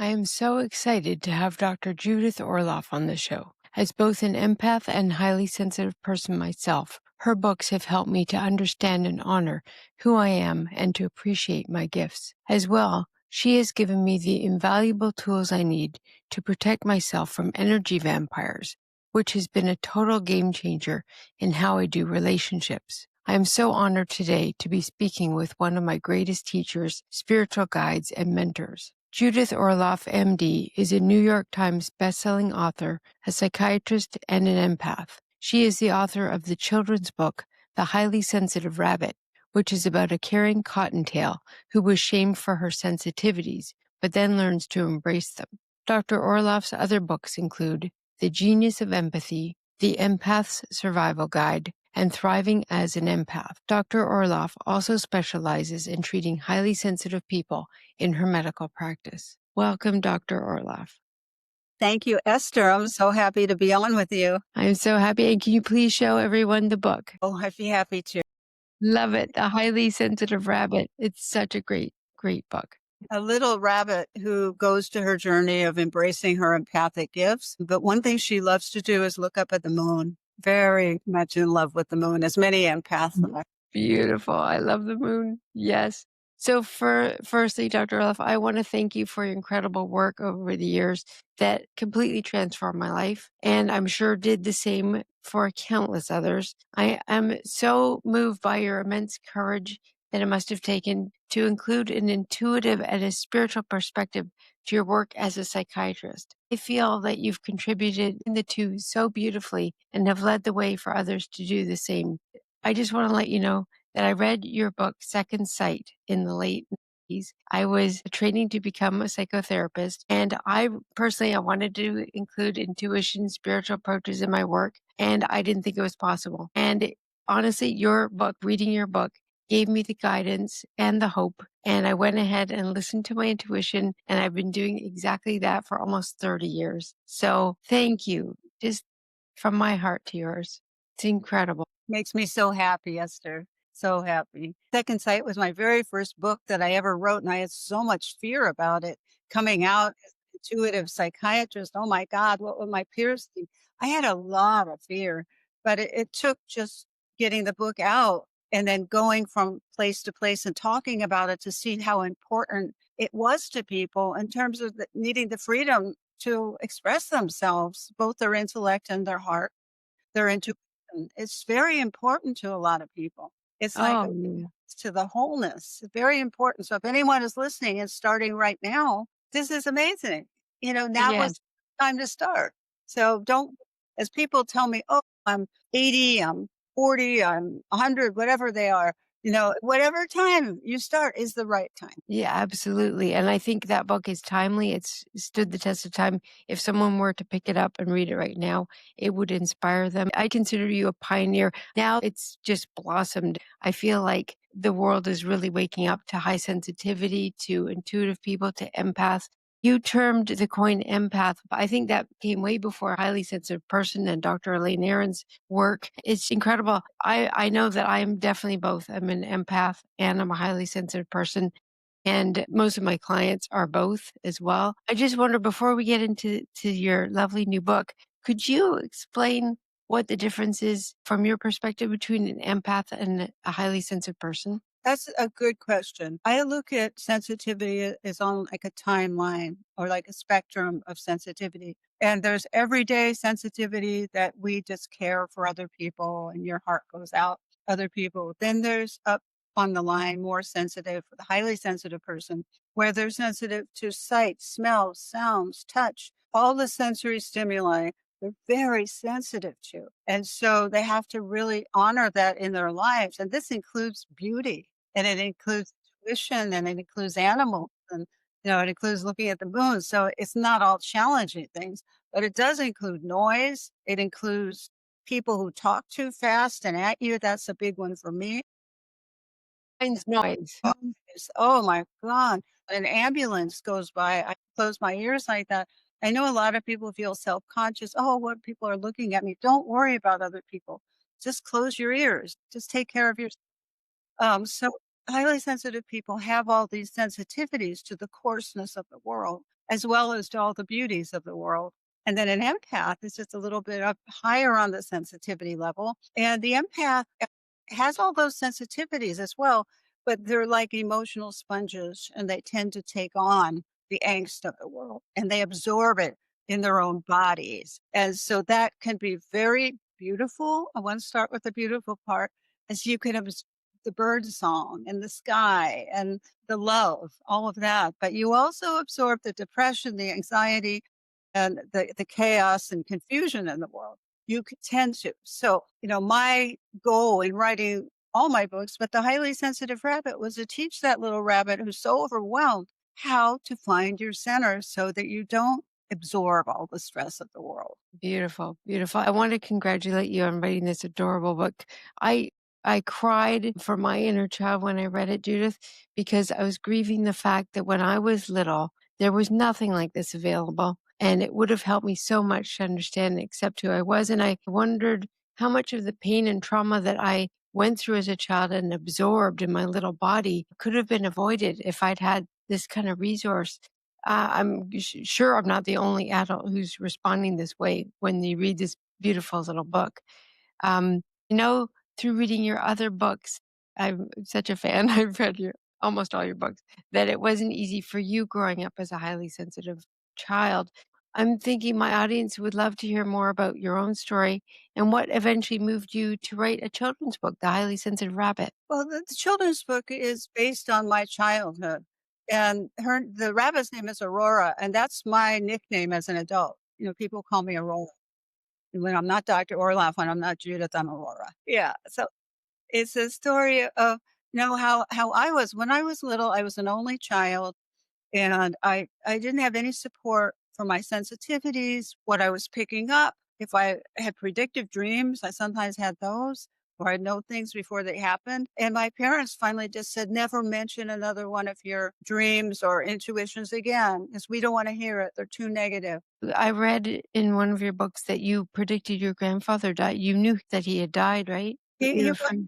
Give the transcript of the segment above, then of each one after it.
I am so excited to have Dr. Judith Orloff on the show. As both an empath and highly sensitive person myself, her books have helped me to understand and honor who I am and to appreciate my gifts. As well, she has given me the invaluable tools I need to protect myself from energy vampires, which has been a total game changer in how I do relationships. I am so honored today to be speaking with one of my greatest teachers, spiritual guides, and mentors. Judith Orloff, MD, is a New York Times bestselling author, a psychiatrist, and an empath. She is the author of the children's book, The Highly Sensitive Rabbit, which is about a caring cottontail who was shamed for her sensitivities, but then learns to embrace them. Dr. Orloff's other books include The Genius of Empathy, The Empath's Survival Guide, and Thriving as an Empath. Dr. Orloff also specializes in treating highly sensitive people in her medical practice. Welcome, Dr. Orloff. Thank you, Esther. I'm so happy to be on with you. I'm so happy. And can you please show everyone the book? Oh, I'd be happy to. Love it. The Highly Sensitive Rabbit. It's such a great book. A little rabbit who goes to her journey of embracing her empathic gifts. But one thing she loves to do is look up at the moon. Very much in love with the moon, as many empaths are. Beautiful. I love the moon. Yes. So firstly, Dr. Orloff, I want to thank you for your incredible work over the years that completely transformed my life. And I'm sure did the same for countless others. I am so moved by your immense courage that it must have taken to include an intuitive and a spiritual perspective to your work as a psychiatrist. I feel that you've contributed in the two so beautifully and have led the way for others to do the same. I just want to let you know that I read your book, Second Sight, in the late 90s. I was training to become a psychotherapist, and I wanted to include intuition, spiritual approaches in my work, and I didn't think it was possible. And honestly, reading your book, gave me the guidance and the hope, and I went ahead and listened to my intuition, and I've been doing exactly that for almost 30 years. So thank you, just from my heart to yours. It's incredible. Makes me so happy, Esther. So happy. Second Sight was my very first book that I ever wrote, and I had so much fear about it coming out as an intuitive psychiatrist. Oh my God, what would my peers think? I had a lot of fear, but it took just getting the book out and then going from place to place and talking about it to see how important it was to people in terms of needing the freedom to express themselves, both their intellect and their heart, their intuition. It's very important to a lot of people. It's like Yeah. to the wholeness. It's very important. So if anyone is listening and starting right now, this is amazing. Now Yes. is the time to start. So don't, as people tell me, oh, I'm 80, I'm 40, I'm 100, whatever they are, whatever time you start is the right time. Yeah, absolutely. And I think that book is timely. It's stood the test of time. If someone were to pick it up and read it right now, it would inspire them. I consider you a pioneer. Now it's just blossomed. I feel like the world is really waking up to high sensitivity, to intuitive people, to empaths. You termed the coin empath, but I think that came way before highly sensitive person and Dr. Elaine Aron's work. It's incredible. I know that I am definitely both. I'm an empath and I'm a highly sensitive person. And most of my clients are both as well. I just wonder, before we get into your lovely new book, could you explain what the difference is from your perspective between an empath and a highly sensitive person? That's a good question. I look at sensitivity as on like a timeline or like a spectrum of sensitivity. And there's everyday sensitivity that we just care for other people and your heart goes out to other people. Then there's up on the line, more sensitive for the highly sensitive person, where they're sensitive to sight, smell, sounds, touch, all the sensory stimuli they're very sensitive to. And so they have to really honor that in their lives. And this includes beauty and it includes tuition and it includes animals and it includes looking at the moon. So it's not all challenging things, but it does include noise. It includes people who talk too fast and at you. That's a big one for me. Finds noise. Oh my God. An ambulance goes by. I close my ears like that. I know a lot of people feel self-conscious. Oh, what people are looking at me. Don't worry about other people. Just close your ears. Just take care of yourself. So highly sensitive people have all these sensitivities to the coarseness of the world. as well as to all the beauties of the world. And then an empath is just a little bit up higher on the sensitivity level. And the empath has all those sensitivities as well, but they're like emotional sponges and they tend to take on the angst of the world and they absorb it in their own bodies. And so that can be very beautiful. I want to start with the beautiful part as you can absorb the bird song and the sky and the love, all of that. But you also absorb the depression, the anxiety, and the chaos and confusion in the world. You tend to. So, my goal in writing all my books, but The Highly Sensitive Rabbit was to teach that little rabbit who's so overwhelmed how to find your center so that you don't absorb all the stress of the world. Beautiful, beautiful. I want to congratulate you on writing this adorable book. I I cried for my inner child when I read it, Judith, because I was grieving the fact that when I was little, there was nothing like this available. And it would have helped me so much to understand and accept who I was. And I wondered how much of the pain and trauma that I went through as a child and absorbed in my little body could have been avoided if I'd had this kind of resource. Sure I'm not the only adult who's responding this way when you read this beautiful little book. Um, you know, through reading your other books, I'm such a fan. I've read your almost all your books, that it wasn't easy for you growing up as a highly sensitive child. I'm thinking my audience would love to hear more about your own story and what eventually moved you to write a children's book, The Highly Sensitive Rabbit. Well, the children's book is based on my childhood, and the rabbit's name is Aurora, and that's my nickname as an adult. People call me Aurora. And when I'm not Dr. Orloff, when I'm not Judith, I'm Aurora. Yeah. So it's a story of how I was when I was little. I was an only child, and I didn't have any support for my sensitivities, what I was picking up. If I had predictive dreams, I sometimes had those, or I'd know things before they happened. And my parents finally just said, never mention another one of your dreams or intuitions again, because we don't want to hear it. They're too negative. I read in one of your books that you predicted your grandfather died. You knew that he had died, right? He You were was from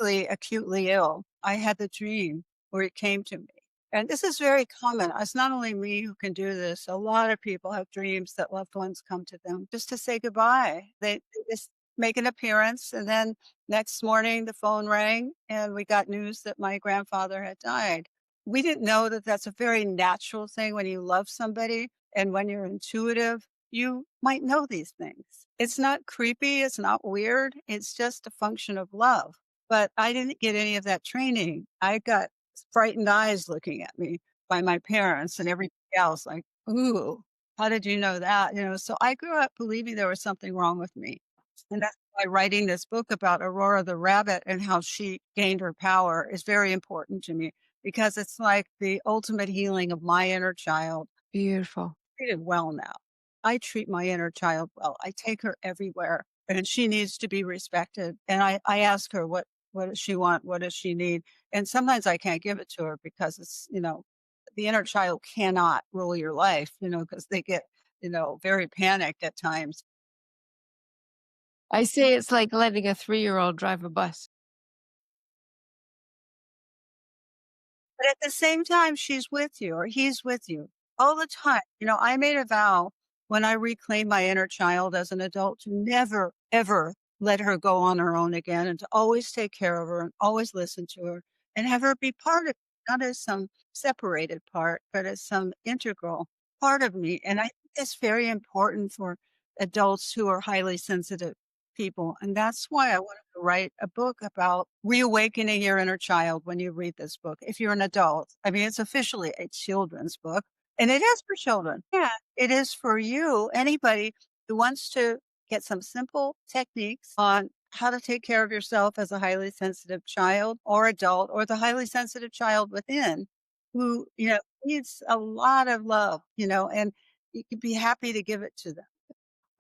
acutely ill. I had the dream where it came to me. And this is very common. It's not only me who can do this. A lot of people have dreams that loved ones come to them just to say goodbye. They just make an appearance. And then next morning, the phone rang and we got news that my grandfather had died. We didn't know that that's a very natural thing when you love somebody and when you're intuitive. You might know these things. It's not creepy. It's not weird. It's just a function of love. But I didn't get any of that training. I got frightened eyes looking at me by my parents and everybody else, like, "Ooh, how did you know that?" So I grew up believing there was something wrong with me. And that's why writing this book about Aurora the rabbit and how she gained her power is very important to me because it's like the ultimate healing of my inner child. beautiful. Treated well now. I treat my inner child well. I take her everywhere, and she needs to be respected. And I ask her, what does she want? What does she need? And sometimes I can't give it to her because the inner child cannot rule your life, because they get, very panicked at times. I say it's like letting a 3-year-old drive a bus. But at the same time, she's with you or he's with you all the time. I made a vow when I reclaimed my inner child as an adult to never, ever let her go on her own again and to always take care of her and always listen to her and have her be part of it, not as some separated part, but as some integral part of me. And I think that's very important for adults who are highly sensitive people. And that's why I wanted to write a book about reawakening your inner child when you read this book. If you're an adult, I mean, it's officially a children's book and it is for children. Yeah, it is for you, anybody who wants to get some simple techniques on how to take care of yourself as a highly sensitive child or adult or the highly sensitive child within who, needs a lot of love, and you could be happy to give it to them.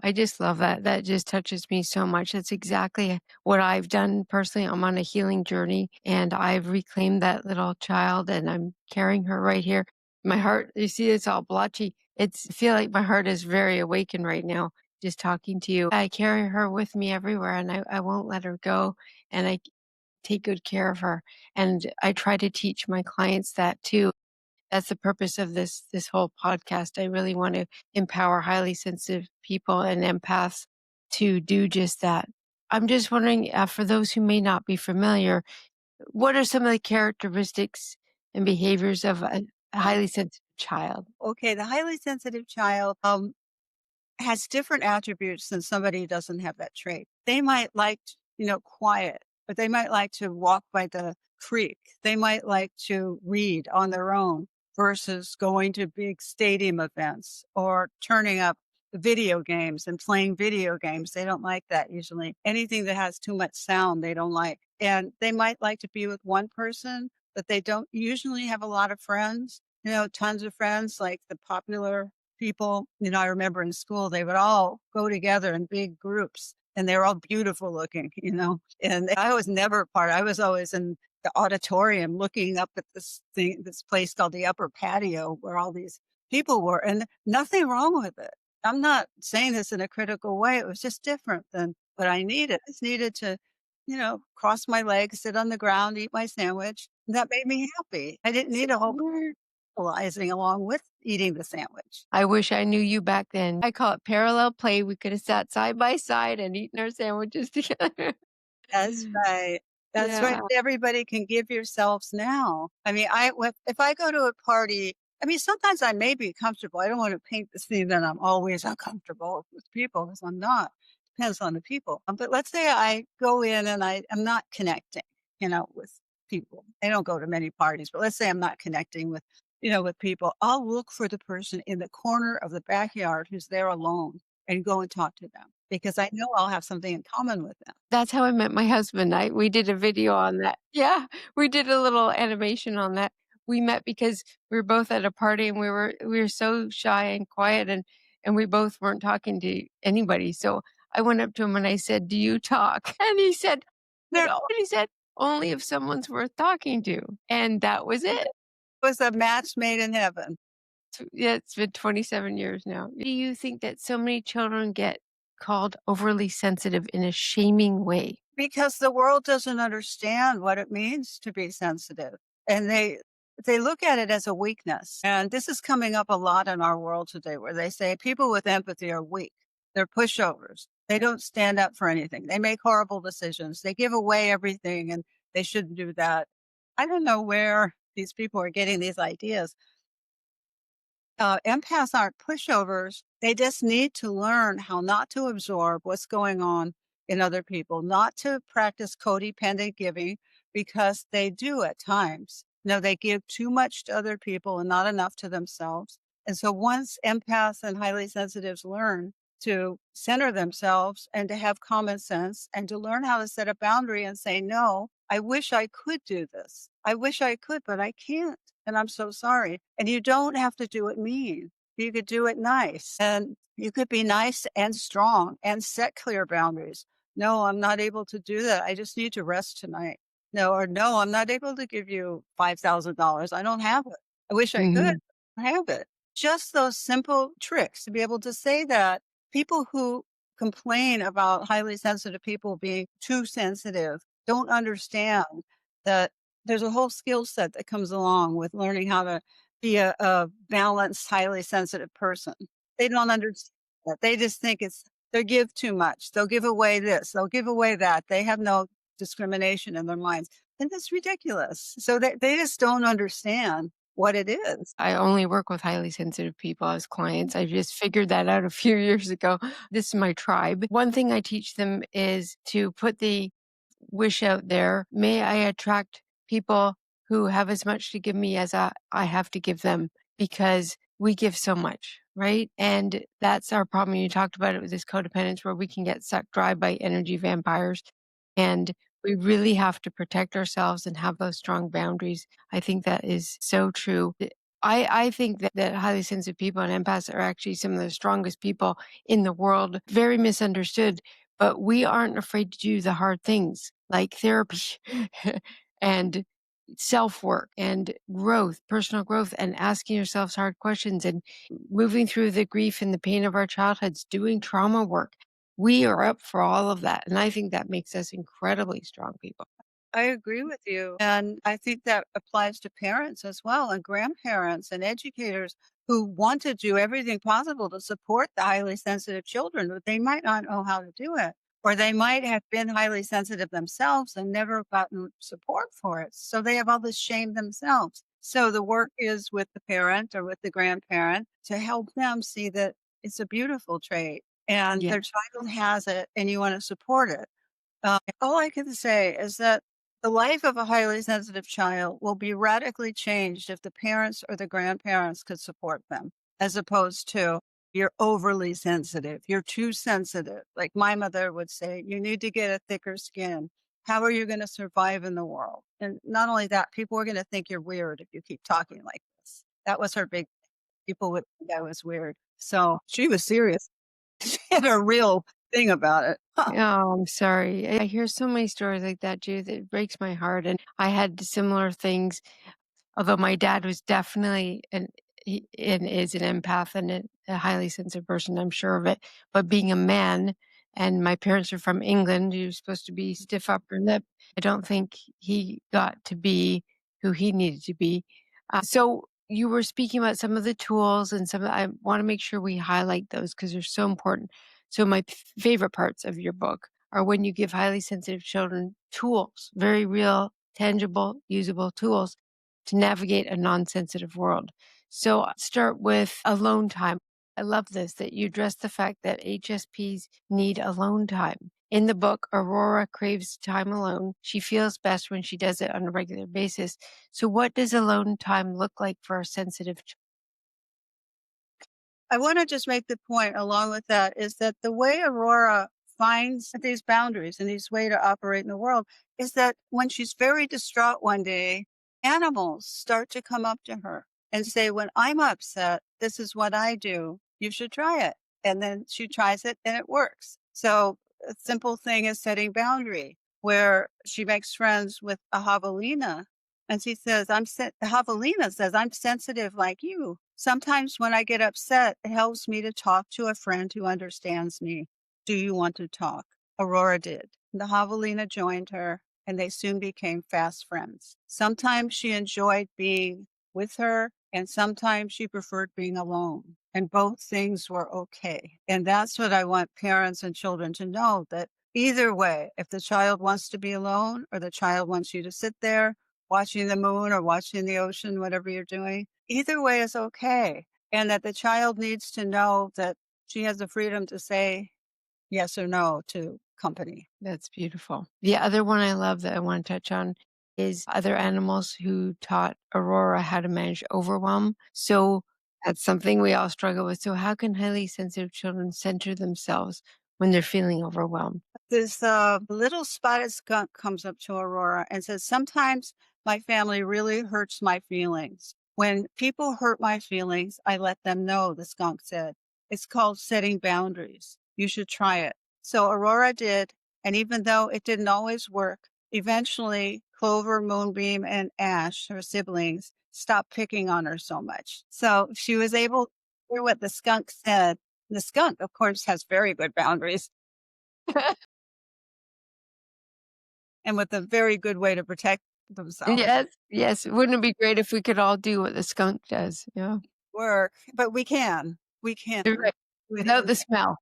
I just love that. That just touches me so much. That's exactly what I've done personally. I'm on a healing journey and I've reclaimed that little child and I'm carrying her right here. My heart, you see, it's all blotchy. I feel like my heart is very awakened right now just talking to you. I carry her with me everywhere and I won't let her go. And I take good care of her. And I try to teach my clients that too. That's the purpose of this whole podcast. I really want to empower highly sensitive people and empaths to do just that. I'm just wondering, for those who may not be familiar, what are some of the characteristics and behaviors of a highly sensitive child? Okay, the highly sensitive child, has different attributes than somebody who doesn't have that trait. They might like, quiet, but they might like to walk by the creek. They might like to read on their own versus going to big stadium events or turning up video games and playing video games. They don't like that usually. Anything that has too much sound, they don't like. And they might like to be with one person, but they don't usually have a lot of friends, tons of friends, like the popular people, I remember in school, they would all go together in big groups and they were all beautiful looking, and I was never part. I was always in the auditorium looking up at this place called the upper patio where all these people were, and nothing wrong with it. I'm not saying this in a critical way. It was just different than what I needed. I just needed to, cross my legs, sit on the ground, eat my sandwich. And that made me happy. I didn't need a whole socializing along with eating the sandwich. I wish I knew you back then. I call it parallel play. We could have sat side by side and eaten our sandwiches together. That's right. That's right. Yeah. Everybody can give yourselves now. I mean, if I go to a party, I mean, sometimes I may be comfortable. I don't want to paint the scene that I'm always uncomfortable with people because I'm not. Depends on the people. But let's say I go in and I am not connecting, with people. I don't go to many parties, but let's say I'm not connecting with people. I'll look for the person in the corner of the backyard who's there alone and go and talk to them because I know I'll have something in common with them. That's how I met my husband. We did a video on that. Yeah, we did a little animation on that. We met because we were both at a party and we were so shy and quiet and we both weren't talking to anybody. So I went up to him and I said, "Do you talk?" And he said, There "No." And he said, "Only if someone's worth talking to." And that was it. was a match made in heaven. Yeah, it's been 27 years now. Do you think that so many children get called overly sensitive in a shaming way? Because the world doesn't understand what it means to be sensitive, and they look at it as a weakness, and this is coming up a lot in our world today where they say people with empathy are weak. They're pushovers. They don't stand up for anything. They make horrible decisions. They give away everything, and they shouldn't do that. I don't know where these people are getting these ideas. Empaths aren't pushovers. They just need to learn how not to absorb what's going on in other people, not to practice codependent giving because they do at times. They give too much to other people and not enough to themselves. And so once empaths and highly sensitives learn to center themselves and to have common sense and to learn how to set a boundary and say, no, I wish I could do this. I wish I could, but I can't. And I'm so sorry. And you don't have to do it mean. You could do it nice. And you could be nice and strong and set clear boundaries. No, I'm not able to do that. I just need to rest tonight. No, or no, I'm not able to give you $5,000. I don't have it. I wish I could. Mhm. I have it. Just those simple tricks to be able to say that. People who complain about highly sensitive people being too sensitive don't understand that there's a whole skill set that comes along with learning how to be a balanced, highly sensitive person. They don't understand that. They just think they give too much. They'll give away this. They'll give away that. They have no discrimination in their minds. And that's ridiculous. So they just don't understand what it is. I only work with highly sensitive people as clients. I just figured that out a few years ago. This is my tribe. One thing I teach them is to put the wish out there. May I attract people who have as much to give me as I have to give them because we give so much, right? And that's our problem. You talked about it with this codependence where we can get sucked dry by energy vampires. And we really have to protect ourselves and have those strong boundaries. I think that is so true. I think that highly sensitive people and empaths are actually some of the strongest people in the world, very misunderstood, but we aren't afraid to do the hard things like therapy and self work and growth, personal growth, and asking yourselves hard questions and moving through the grief and the pain of our childhoods, doing trauma work. We are up for all of that. And I think that makes us incredibly strong people. I agree with you. And I think that applies to parents as well, and grandparents and educators who want to do everything possible to support the highly sensitive children, but they might not know how to do it. Or they might have been highly sensitive themselves and never gotten support for it. So they have all this shame themselves. So the work is with the parent or with the grandparent to help them see that it's a beautiful trait and Yeah. their child has it and you want to support it. All I can say is that the life of a highly sensitive child will be radically changed if the parents or the grandparents could support them, as opposed to you're overly sensitive, you're too sensitive. Like my mother would say, you need to get a thicker skin. How are you going to survive in the world? And not only that, people are going to think you're weird if you keep talking like this. That was her big, people would think I was weird. So she was serious. She had a real thing about it. Oh, I'm sorry. I hear so many stories like that, Judith. It breaks my heart. And I had similar things. Although my dad was definitely and is an empath and a highly sensitive person, I'm sure of it. But being a man, and my parents are from England, he was supposed to be stiff upper lip. I don't think he got to be who he needed to be. So you were speaking about some of the tools and I want to make sure we highlight those because they're so important. So my favorite parts of your book are when you give highly sensitive children tools, very real, tangible, usable tools to navigate a non-sensitive world. So start with alone time. I love this that you address the fact that HSPs need alone time. In the book, Aurora craves time alone. She feels best when she does it on a regular basis. So what does alone time look like for a sensitive child? I wanna just make the point along with that is that the way Aurora finds these boundaries and these way to operate in the world is that when she's very distraught one day, animals start to come up to her and say, "When I'm upset, this is what I do. You should try it." And then she tries it and it works. So a simple thing is setting boundary, where she makes friends with a javelina and she says, the javelina says, "I'm sensitive like you. Sometimes when I get upset, it helps me to talk to a friend who understands me. Do you want to talk?" Aurora did. The javelina joined her and they soon became fast friends. Sometimes she enjoyed being with her and sometimes she preferred being alone. And both things were okay. And that's what I want parents and children to know, that either way, if the child wants to be alone or the child wants you to sit there watching the moon or watching the ocean, whatever you're doing, either way is okay. And that the child needs to know that she has the freedom to say yes or no to company. That's beautiful. The other one I love that I want to touch on is other animals who taught Aurora how to manage overwhelm. So that's something we all struggle with. So how can highly sensitive children center themselves when they're feeling overwhelmed? This little spotted skunk comes up to Aurora and says, "Sometimes my family really hurts my feelings. When people hurt my feelings, I let them know," the skunk said. "It's called setting boundaries. You should try it." So Aurora did. And even though it didn't always work, eventually Clover, Moonbeam, and Ash, her siblings, stopped picking on her so much. So she was able to hear what the skunk said. The skunk, of course, has very good boundaries and with a very good way to protect themselves. Yes, yes. Wouldn't it be great if we could all do what the skunk does? Yeah. Work, but we can. We can You're right. do it Without in the smell.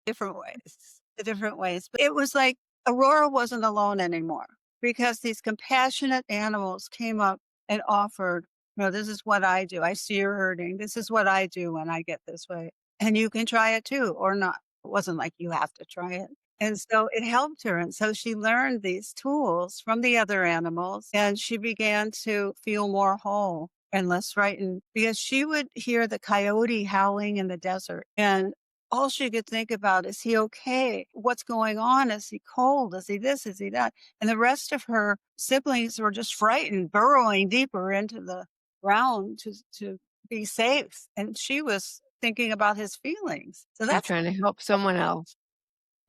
different ways. But it was like Aurora wasn't alone anymore because these compassionate animals came up and offered, "This is what I do. I see you're hurting. This is what I do when I get this way. And you can try it too or not." It wasn't like you have to try it. And so it helped her. And so she learned these tools from the other animals and she began to feel more whole and less frightened because she would hear the coyote howling in the desert. And all she could think about, is he okay? What's going on? Is he cold? Is he this? Is he that? And the rest of her siblings were just frightened, burrowing deeper into the ground to be safe. And she was thinking about his feelings. So You're that's, trying to help someone else.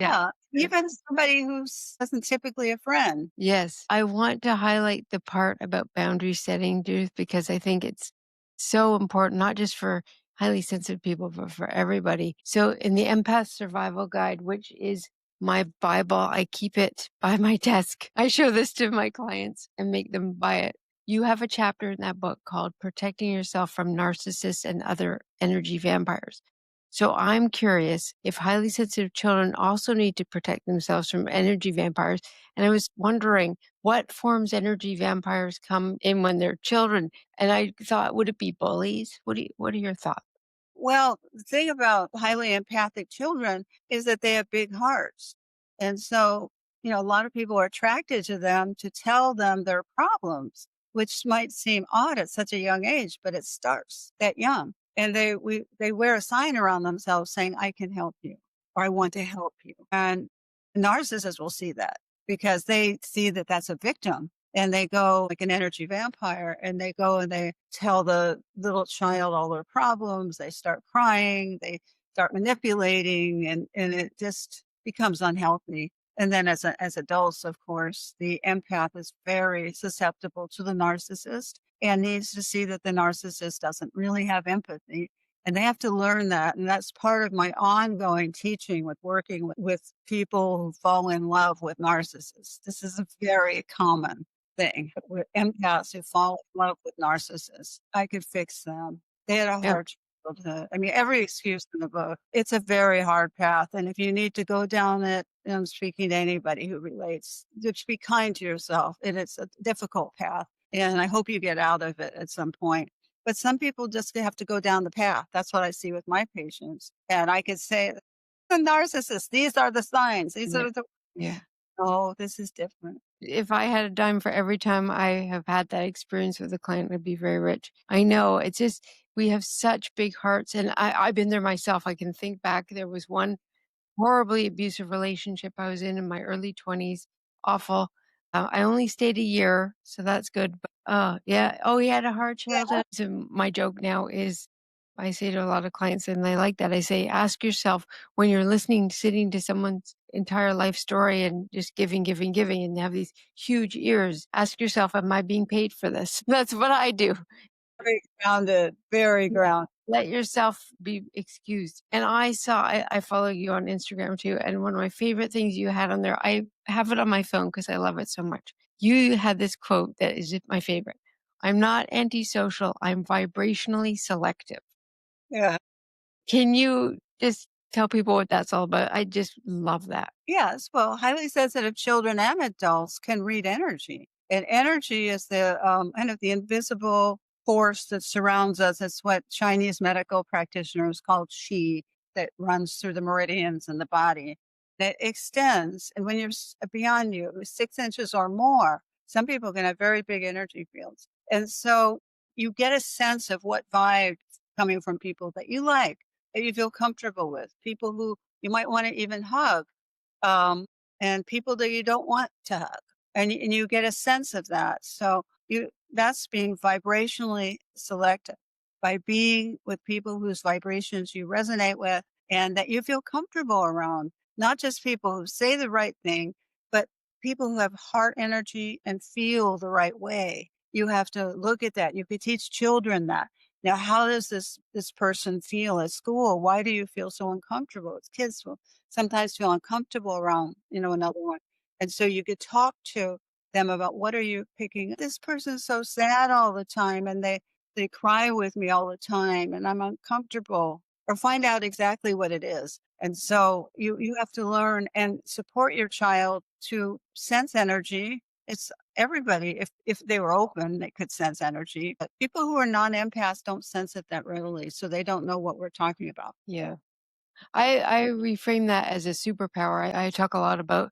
Yeah. yeah, even somebody who's wasn't typically a friend. Yes. I want to highlight the part about boundary setting, Judith, because I think it's so important, not just for highly sensitive people, but for everybody. So in the Empath Survival Guide, which is my Bible. I keep it by my desk. I show this to my clients and make them buy it. You have a chapter in that book called Protecting Yourself from Narcissists and Other Energy Vampires. So I'm curious if highly sensitive children also need to protect themselves from energy vampires. And I was wondering what forms energy vampires come in when they're children. And I thought, would it be bullies? What are your thoughts? Well, the thing about highly empathic children is that they have big hearts. And so, a lot of people are attracted to them to tell them their problems, which might seem odd at such a young age, but it starts that young. And they wear a sign around themselves saying, I can help you, or I want to help you. And narcissists will see that because they see that that's a victim, and they go like an energy vampire, and they go and they tell the little child all their problems. They start crying, they start manipulating, and it just becomes unhealthy. And then as adults, of course, the empath is very susceptible to the narcissist and needs to see that the narcissist doesn't really have empathy. And they have to learn that. And that's part of my ongoing teaching with working with people who fall in love with narcissists. This is a very common thing with empaths who fall in love with narcissists. I could fix them. They had a Yeah. hard childhood. I mean, every excuse in the book. It's a very hard path. And if you need to go down it, I'm speaking to anybody who relates, just be kind to yourself. And it's a difficult path. And I hope you get out of it at some point. But some people just have to go down the path. That's what I see with my patients. And I could say, the narcissist, these are the signs. These Yeah. are the, Yeah. oh, this is different. If I had a dime for every time I have had that experience with a client, I'd be very rich. I know it's just, we have such big hearts and I've been there myself. I can think back. There was one horribly abusive relationship I was in my early 20s. Awful. I only stayed a year, so that's good. But yeah. Oh, he had a hard childhood. So my joke now is I say to a lot of clients, and I like that. I say, ask yourself when you're listening, sitting to someone's entire life story and just giving, giving, giving, and have these huge ears. Ask yourself, am I being paid for this? That's what I do. Very grounded, very Yeah. grounded. Let yourself be excused. And I follow you on Instagram too. And one of my favorite things you had on there, I have it on my phone because I love it so much. You had this quote that is my favorite. I'm not antisocial. I'm vibrationally selective. Yeah. Can you just tell people what that's all about? I just love that. Yes. Well, highly sensitive children and adults can read energy. And energy is the kind of the invisible force that surrounds us. It's what Chinese medical practitioners call qi, that runs through the meridians in the body. That extends. And when you're beyond you, 6 inches or more, some people can have very big energy fields. And so you get a sense of what vibe coming from people that you like, that you feel comfortable with, people who you might want to even hug, um, and people that you don't want to hug. And you get a sense of that. So that's being vibrationally selective by being with people whose vibrations you resonate with and that you feel comfortable around. Not just people who say the right thing, but people who have heart energy and feel the right way. You have to look at that. You could teach children that. Now, how does this person feel at school? Why do you feel so uncomfortable? It's kids will sometimes feel uncomfortable around, another one. And so you could talk to them about what are you picking? This person's so sad all the time and they cry with me all the time and I'm uncomfortable, or find out exactly what it is. And so you have to learn and support your child to sense energy. It's everybody, if they were open, they could sense energy. But people who are non-empaths don't sense it that readily, so they don't know what we're talking about. Yeah. I reframe that as a superpower. I talk a lot about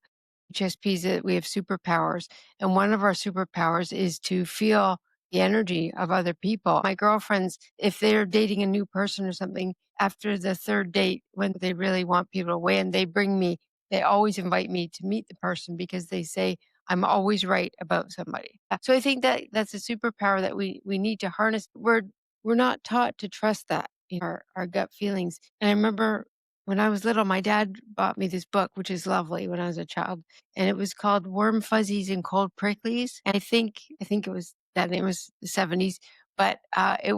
HSPs that we have superpowers, and one of our superpowers is to feel the energy of other people. My girlfriends, if they're dating a new person or something, after the third date, when they really want people away and they always invite me to meet the person because they say I'm always right about somebody. So I think that that's a superpower that we need to harness. We're not taught to trust that, our gut feelings. And I remember when I was little, my dad bought me this book, which is lovely when I was a child, and it was called Warm Fuzzies and Cold Pricklies. And I think it was that name was the 70s. but, it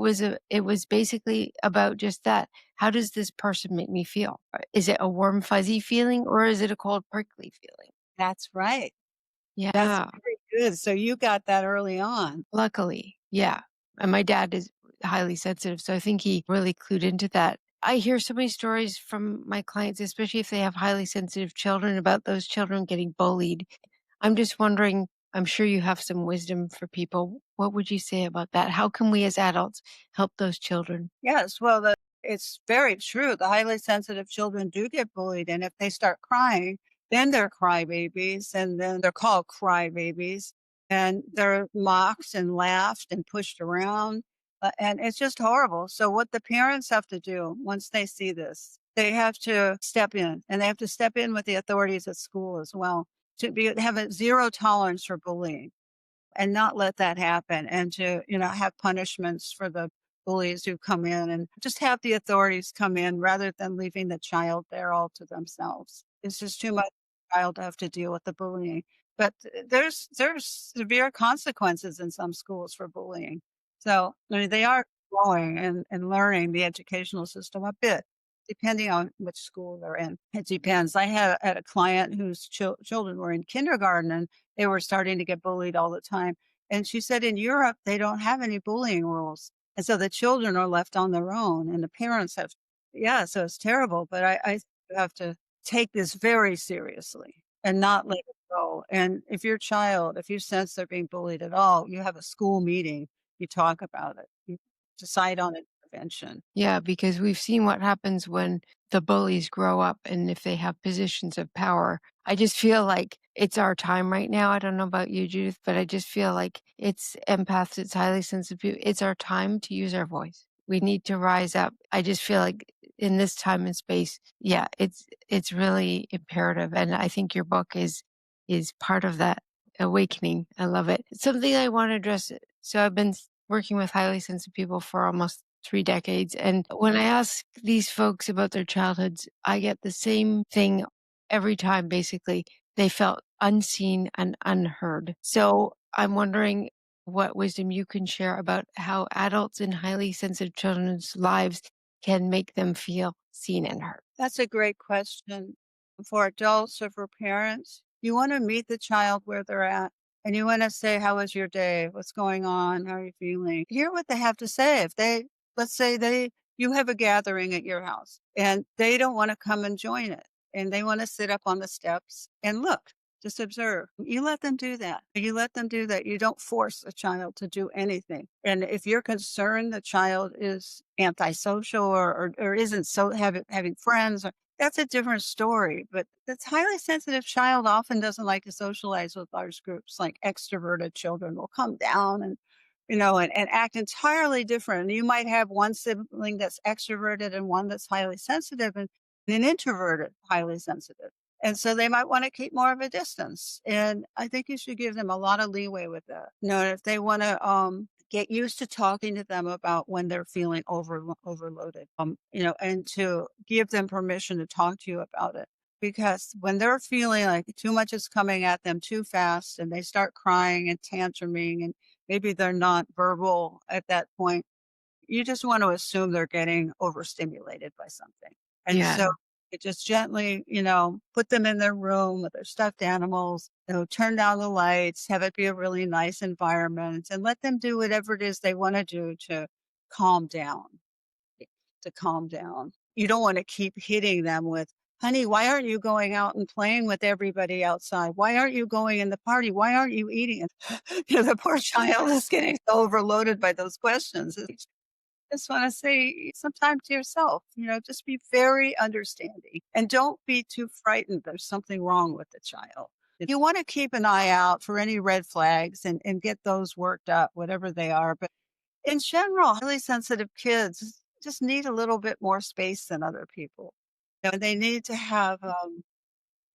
was basically about just that. How does this person make me feel? Is it a warm, fuzzy feeling, or is it a cold, prickly feeling? That's right. That's Yeah, very good. So you got that early on. luckily, yeah, and my dad is highly sensitive, so I think he really clued into that. I hear so many stories from my clients, especially if they have highly sensitive children, about those children getting bullied. I'm just wondering, I'm sure you have some wisdom for people. What would you say about that? How can we as adults help those children? Yes, well, it's very true. The highly sensitive children do get bullied, and if they start crying, then they're crybabies, and then they're called crybabies, and they're mocked and laughed and pushed around, and it's just horrible. So what the parents have to do once they see this, they have to step in, and they have to step in with the authorities at school as well to have a zero tolerance for bullying and not let that happen and to, have punishments for the bullies who come in and just have the authorities come in rather than leaving the child there all to themselves. It's just too much for the child to have to deal with the bullying. But there's severe consequences in some schools for bullying. So I mean they are growing and learning the educational system a bit, depending on which school they're in. It depends. I had a client whose children were in kindergarten and they were starting to get bullied all the time. And she said in Europe, they don't have any bullying rules. And so the children are left on their own and the parents have, yeah, so it's terrible. But I have to take this very seriously and not let it go. And if you sense they're being bullied at all, you have a school meeting, you talk about it, you decide on intervention. Yeah, because we've seen what happens when the bullies grow up and if they have positions of power. I just feel like it's our time right now. I don't know about you, Judith, but I just feel like it's empaths, it's highly sensitive. It's our time to use our voice. We need to rise up. I just feel like in this time and space, yeah, it's really imperative. And I think your book is part of that awakening. I love it. Something I want to address. So I've been working with highly sensitive people for almost 3 decades, and when I ask these folks about their childhoods, I get the same thing every time, basically. They felt unseen and unheard. So I'm wondering what wisdom you can share about how adults in highly sensitive children's lives can make them feel seen and heard. That's a great question. For adults or for parents, you want to meet the child where they're at and you want to say, how was your day? What's going on? How are you feeling? Hear what they have to say. Let's say you have a gathering at your house and they don't want to come and join it and they want to sit up on the steps and look, just observe. You let them do that. You let them do that. You don't force a child to do anything. And if you're concerned the child is antisocial or isn't so having friends, that's a different story. But this highly sensitive child often doesn't like to socialize with large groups. Like extroverted children will come down and act entirely different. And you might have one sibling that's extroverted and one that's highly sensitive and an introverted, highly sensitive. And so they might want to keep more of a distance. And I think you should give them a lot of leeway with that. If they want to get used to talking to them about when they're feeling overloaded, and to give them permission to talk to you about it. Because when they're feeling like too much is coming at them too fast and they start crying and tantruming and maybe they're not verbal at that point, you just want to assume they're getting overstimulated by something. And Yeah. so you just gently, put them in their room with their stuffed animals, turn down the lights, have it be a really nice environment and let them do whatever it is they want to do calm down, to calm down. You don't want to keep hitting them with, honey, why aren't you going out and playing with everybody outside? Why aren't you going in the party? Why aren't you eating? The poor child is getting so overloaded by those questions. Just want to say some time to yourself, just be very understanding and don't be too frightened there's something wrong with the child. You want to keep an eye out for any red flags and get those worked up, whatever they are. But in general, highly sensitive kids just need a little bit more space than other people. They need to have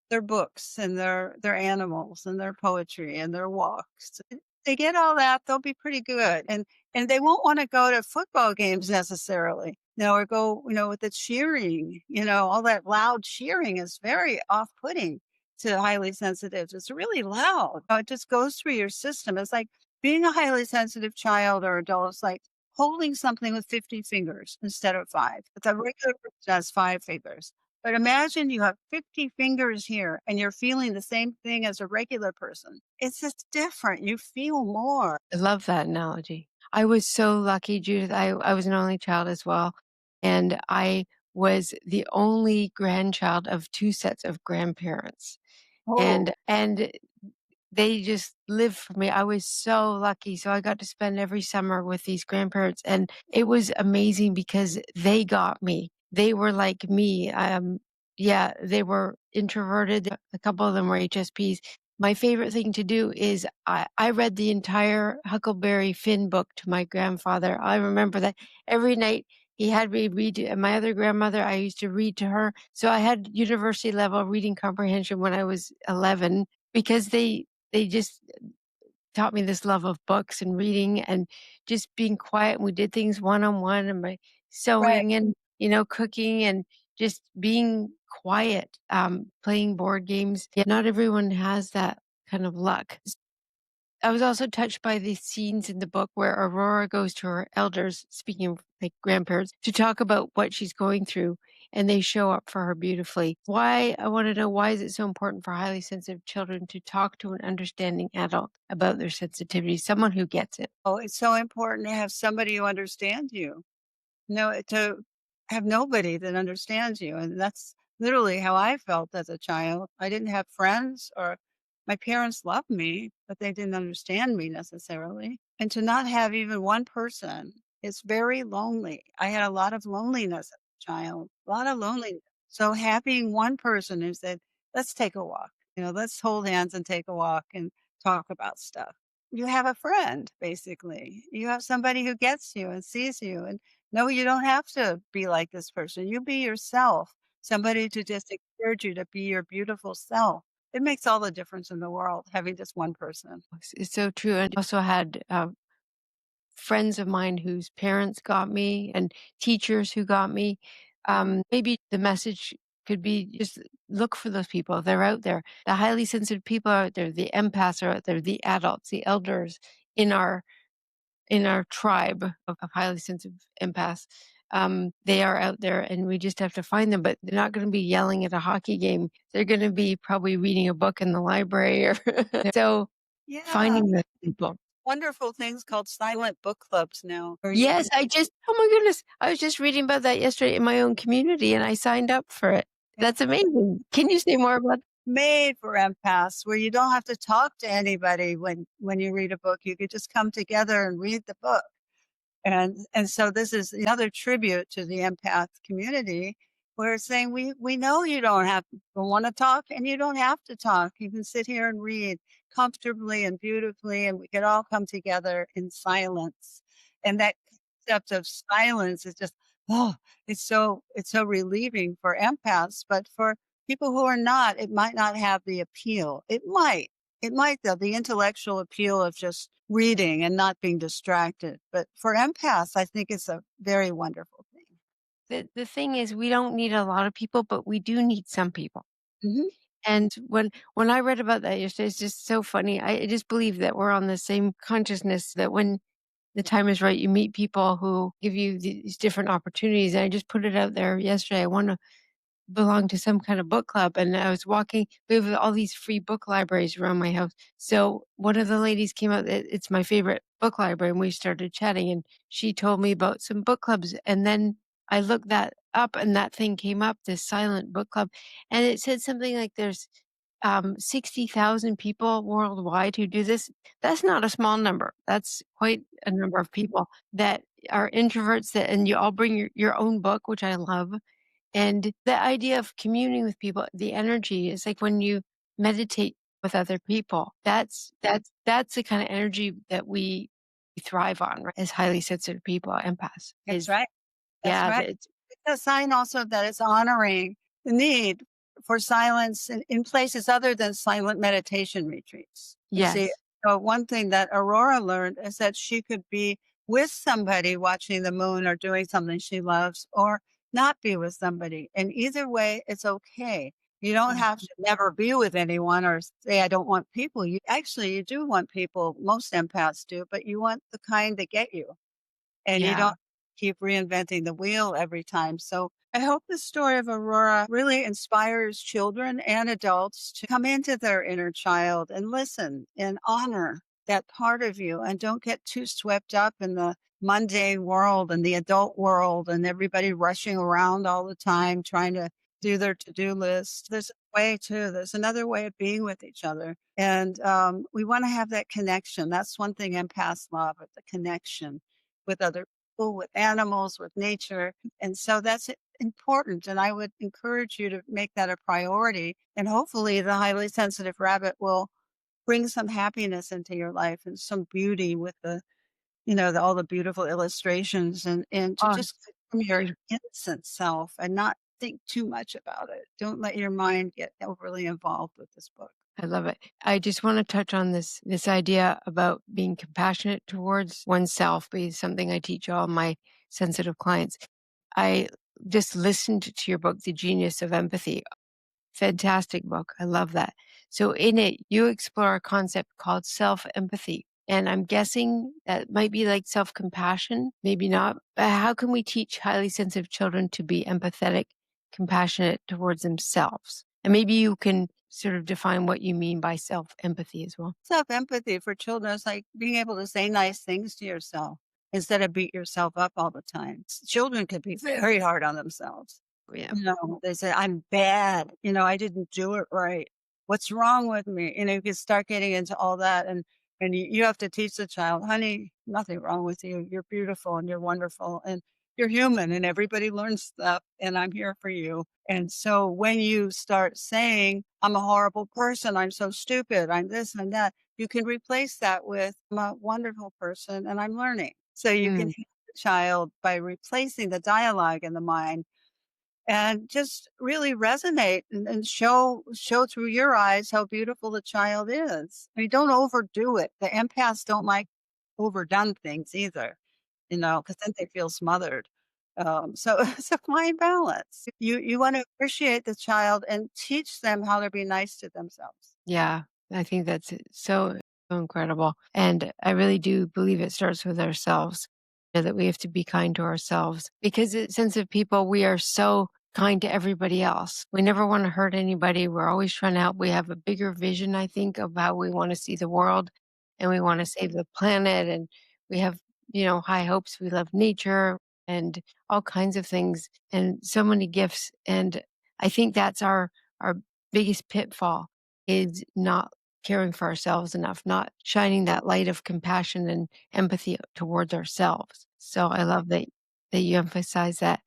their books and their animals and their poetry and their walks. They get all that, they'll be pretty good. And they won't want to go to football games necessarily. Or go, with the cheering, all that loud cheering is very off-putting to highly sensitives. It's really loud. It just goes through your system. It's like being a highly sensitive child or adult. It's like holding something with 50 fingers instead of 5. The regular person has 5 fingers. But imagine you have 50 fingers here and you're feeling the same thing as a regular person. It's just different. You feel more. I love that analogy. I was so lucky, Judith. I was an only child as well, and I was the only grandchild of 2 sets of grandparents, Oh, and they just lived for me. I was so lucky. So I got to spend every summer with these grandparents, and it was amazing because they got me. They were like me. Yeah, they were introverted. A couple of them were HSPs. My favorite thing to do is I read the entire Huckleberry Finn book to my grandfather. I remember that every night he had me read to my other grandmother. I used to read to her. So I had university level reading comprehension when I was 11 because they just taught me this love of books and reading and just being quiet. And we did things one on one and my right. sewing and, cooking and just being quiet, playing board games. Yeah, not everyone has that kind of luck. I was also touched by the scenes in the book where Aurora goes to her elders, speaking of like grandparents, to talk about what she's going through, and they show up for her beautifully. Why, I want to know, why is it so important for highly sensitive children to talk to an understanding adult about their sensitivity, someone who gets it? Oh, it's so important to have somebody who understands you. No, to have nobody that understands you, and that's literally how I felt as a child. I didn't have friends or my parents loved me, but they didn't understand me necessarily. And to not have even one person is very lonely. I had a lot of loneliness as a child, a lot of loneliness. So having one person who said, "Let's take a walk," "Let's hold hands and take a walk and talk about stuff." You have a friend, basically. You have somebody who gets you and sees you and no, you don't have to be like this person. You be yourself. Somebody to just encourage you to be your beautiful self. It makes all the difference in the world having just one person. It's so true. And I also had friends of mine whose parents got me and teachers who got me. Maybe the message could be just look for those people. They're out there. The highly sensitive people are out there. The empaths are out there. The adults, the elders in our tribe of highly sensitive empaths. They are out there and we just have to find them, but they're not going to be yelling at a hockey game. They're going to be probably reading a book in the library or so Yeah. finding those people. Wonderful things called silent book clubs now where you Yes, can oh my goodness, I was just reading about that yesterday in my own community and I signed up for it. That's amazing. Can you say more about made for empaths where you don't have to talk to anybody when you read a book. You could just come together and read the book. And so this is another tribute to the empath community where it's saying we know you don't have to want to talk and you don't have to talk. You can sit here and read comfortably and beautifully and we can all come together in silence. And that concept of silence is just oh, it's so relieving for empaths, but for people who are not, it might not have the appeal. It might though, the intellectual appeal of just reading and not being distracted. But for empaths, I think it's a very wonderful thing. the thing is we don't need a lot of people, but we do need some people. Mhm. And when I read about that yesterday, it's just so funny. I just believe that we're on the same consciousness that when the time is right, you meet people who give you these different opportunities. And I just put it out there yesterday. I want to belong to some kind of book club, and I was walking, we have all these free book libraries around my house. So one of the ladies came out, it's my favorite book library, and we started chatting, and she told me about some book clubs, and then I looked that up, and that thing came up, this silent book club, and it said something like there's 60,000 people worldwide who do this. That's not a small number. That's quite a number of people that are introverts that, and you all bring your own book, which I love, and the idea of communing with people, the energy is like when you meditate with other people. That's the kind of energy that we thrive on, right? As highly sensitive people, empaths. That's Is right. That's yeah, right. it's It's a sign also that it's honoring the need for silence in places other than silent meditation retreats. You see, yes. so one thing that Aurora learned is that she could be with somebody watching the moon or doing something she loves or not be with somebody. And either way, it's okay. You don't Mm. have to never be with anyone or say, I don't want people. You do want people. Most empaths do, but you want the kind that get you. and you Yeah. don't keep reinventing the wheel every time. So I hope the story of Aurora really inspires children and adults to come into their inner child and listen and honor that part of you and don't get too swept up in the mundane world and the adult world and everybody rushing around all the time trying to do their to-do list. There's a way too. There's another way of being with each other. And we want to have that connection. That's one thing empaths love, the connection with other people, with animals, with nature. And so that's important. And I would encourage you to make that a priority. And hopefully the highly sensitive rabbit will bring some happiness into your life and some beauty with all the beautiful illustrations and to Oh, just it's come your beautiful. innocent self and not think too much about it. Don't let your mind get overly involved with this book. I love it. I just want to touch on this idea about being compassionate towards oneself, because something I teach all my sensitive clients. I just listened to your book, The Genius of Empathy. Fantastic book. I love that. So in it, you explore a concept called self-empathy. And I'm guessing that might be like self-compassion, maybe not. But how can we teach highly sensitive children to be empathetic, compassionate towards themselves? And maybe you can sort of define what you mean by self-empathy as well. Self empathy for children is like being able to say nice things to yourself instead of beat yourself up all the time. Children can be very hard on themselves. Yeah. They say, I'm bad. I didn't do it right. What's wrong with me? You can start getting into all that. And you have to teach the child, honey, nothing wrong with you. You're beautiful and you're wonderful and you're human and everybody learns stuff and I'm here for you. And so when you start saying, I'm a horrible person, I'm so stupid, I'm this and that, you can replace that with, I'm a wonderful person and I'm learning. So you can Mm, help the child by replacing the dialogue in the mind and just really resonate and show through your eyes how beautiful the child is. I mean, don't overdo it. The empaths don't like overdone things either, because then they feel smothered. So it's a fine balance. You want to appreciate the child and teach them how to be nice to themselves. yeah. I think that's so incredible. And I really do believe it starts with ourselves, that we have to be kind to ourselves, because as sensitive people, we are so kind to everybody else. We never want to hurt anybody. We're always trying to help. We have a bigger vision, I think, of how we want to see the world, and we want to save the planet. And we have, high hopes. We love nature and all kinds of things and so many gifts. And I think that's our biggest pitfall, is not caring for ourselves enough, not shining that light of compassion and empathy towards ourselves. So I love that you emphasize that.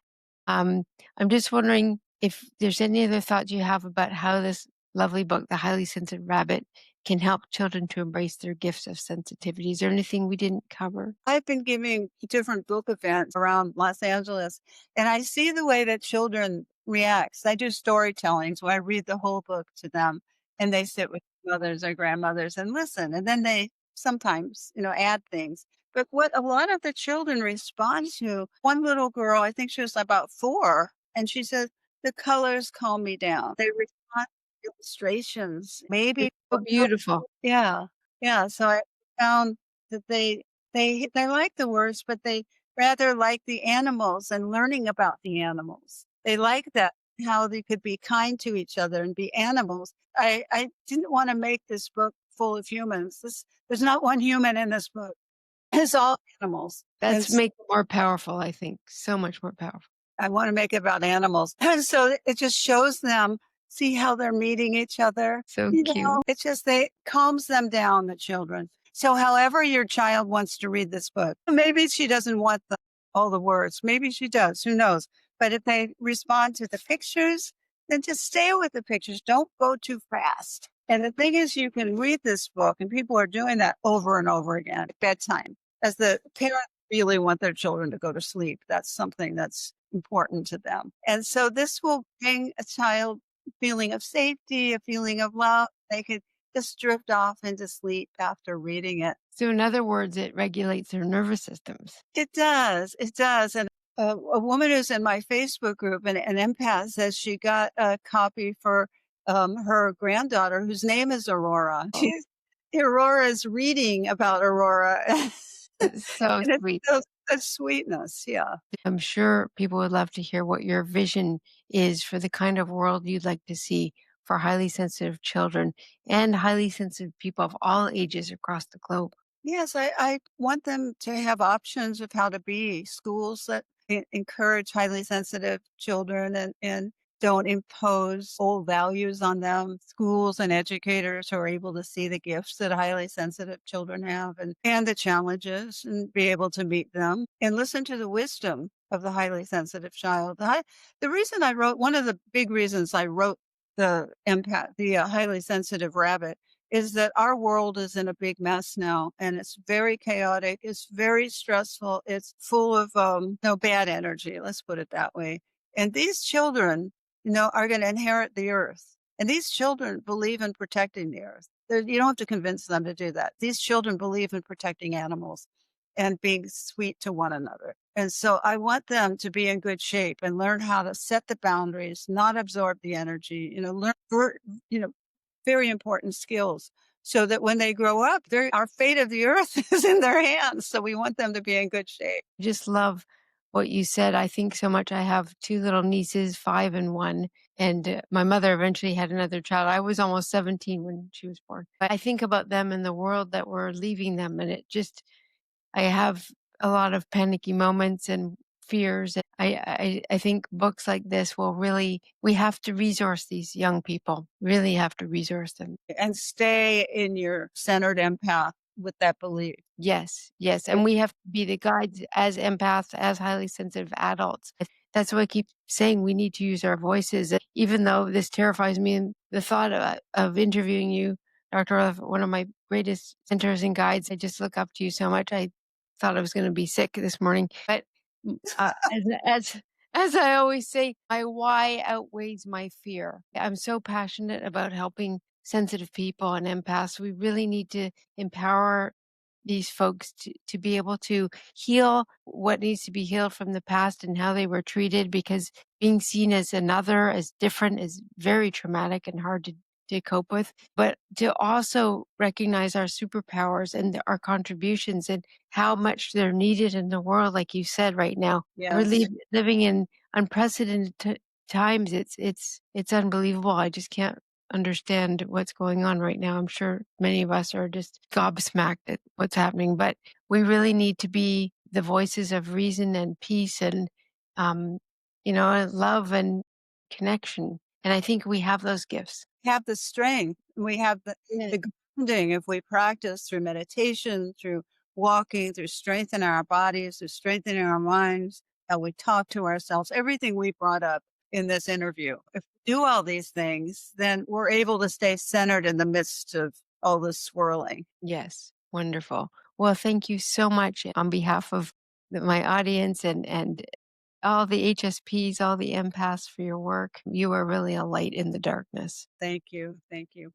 Um, I'm just wondering if there's any other thoughts you have about how this lovely book, The Highly Sensitive Rabbit, can help children to embrace their gifts of sensitivity. Is there anything we didn't cover? I've been giving different book events around Los Angeles, and I see the way that children react. I do storytellings where I read the whole book to them, and they sit with mothers or grandmothers and listen, and then they sometimes, add things. But what a lot of the children respond to, one little girl, I think she was about 4, and she said, "The colors calm me down." They respond to illustrations, maybe. It's so beautiful. Yeah, yeah. So I found that they like the words, but they rather like the animals and learning about the animals. They like that, how they could be kind to each other and be animals. I didn't want to make this book full of humans. There's not one human in this book. It's all animals. And That's make it more powerful, I think. So much more powerful. I wanna make it about animals. And so it just shows them, see how they're meeting each other. So cute. It's just they calms them down, the children. So however your child wants to read this book, maybe she doesn't want all the words. Maybe she does, who knows? But if they respond to the pictures, then just stay with the pictures. Don't go too fast. And the thing is, you can read this book, and people are doing that over and over again at bedtime as the parents really want their children to go to sleep. That's something that's important to them. And so this will bring a child feeling of safety, a feeling of love. They could just drift off into sleep after reading it. So in other words, it regulates their nervous systems. It does. It does. And a woman who's in my Facebook group, an empath, says she got a copy for her granddaughter, whose name is Aurora. Oh, Aurora is reading about Aurora. It's so And it's sweet. the sweetness, yeah. I'm sure people would love to hear what your vision is for the kind of world you'd like to see for highly sensitive children and highly sensitive people of all ages across the globe. Yes, I want them to have options of how to be, schools that encourage highly sensitive children and don't impose old values on them, schools and educators who are able to see the gifts that highly sensitive children have and the challenges and be able to meet them and listen to the wisdom of the highly sensitive child. The reason I wrote, one of the big reasons I wrote the empath, the highly sensitive rabbit, is that our world is in a big mess now and it's very chaotic. It's very stressful. It's full of no bad energy. Let's put it that way. And these children, are going to inherit the earth. And these children believe in protecting the earth. You don't have to convince them to do that. These children believe in protecting animals and being sweet to one another. And so I want them to be in good shape and learn how to set the boundaries, not absorb the energy, learn, you know, very important skills so that when they grow up, our fate of the earth is in their hands. So we want them to be in good shape. Just love what you said. I think so much. I have two little nieces, 5 and 1, and my mother eventually had another child. I was almost 17 when she was born. But I think about them and the world that we're leaving them, and I have a lot of panicky moments and fears. I think books like this will really, we have to resource these young people, really have to resource them. And stay in your centered empath with that belief. Yes, yes, It- and we have to be the guides as empaths, as highly sensitive adults. That's why I keep saying we need to use our voices, even though this terrifies me, and the thought of interviewing you, Dr. Orloff, one of my greatest mentors and guides. I just look up to you so much. I thought I was gonna be sick this morning, but, as I always say, my why outweighs my fear. I'm so passionate about helping sensitive people and empaths. We really need to empower these folks to be able to heal what needs to be healed from the past and how they were treated, because being seen as another, as different, is very traumatic and hard to cope with. But to also recognize our superpowers and our contributions and how much they're needed in the world, like you said right now. We're yes. living in unprecedented times. It's unbelievable. I just can't understand what's going on right now. I'm sure many of us are just gobsmacked at what's happening, but we really need to be the voices of reason and peace and, um, love and connection. And I think we have those gifts. Have the strength. We have Yeah. the grounding if we practice through meditation, through walking, through strengthening our bodies, through strengthening our minds, how we talk to ourselves, everything we brought up in this interview. If we do all these things, then we're able to stay centered in the midst of all this swirling. Yes. Wonderful. Well, thank you so much on behalf of my audience and all the HSPs, all the empaths for your work. You are really a light in the darkness. Thank you. Thank you.